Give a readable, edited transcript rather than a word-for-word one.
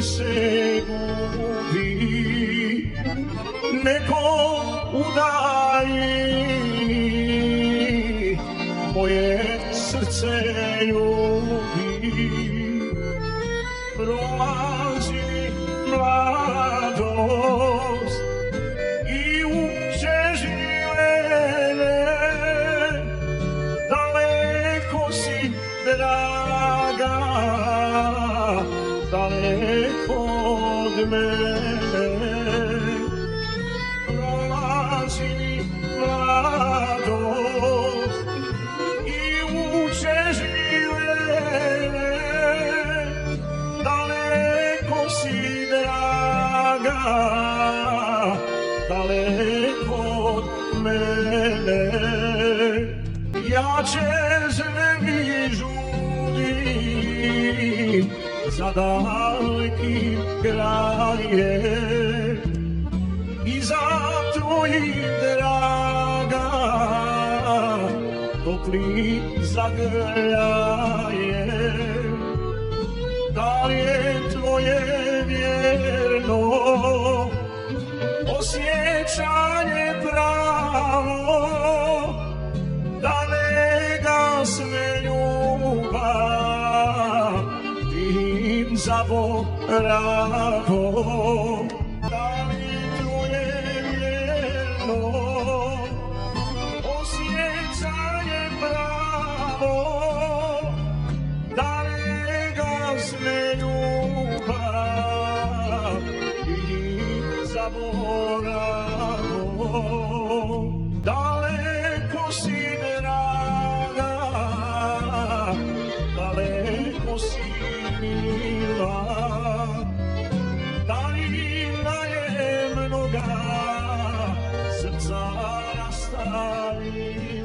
se gubi, neko udalji moje srce ljubi. Prolazi mladost i uče živele, daleko si draga, daleko od mene. Prolazi mladost i uče živele, daleko si draga, daleko od mene. Ja čez nebi žudim za dalekim krajem i za tvojim draga topli zagrljajem. Da li je tvoje vjerno osjećanje pravo, da ne gasne ljubav tim zaboravom? Da li tvoje vjerno osjećanje pravo, da ne gasne ljubav tim zaboravom? Daleko si draga, daleko si mila, daljina je mnoga, srca rastavila.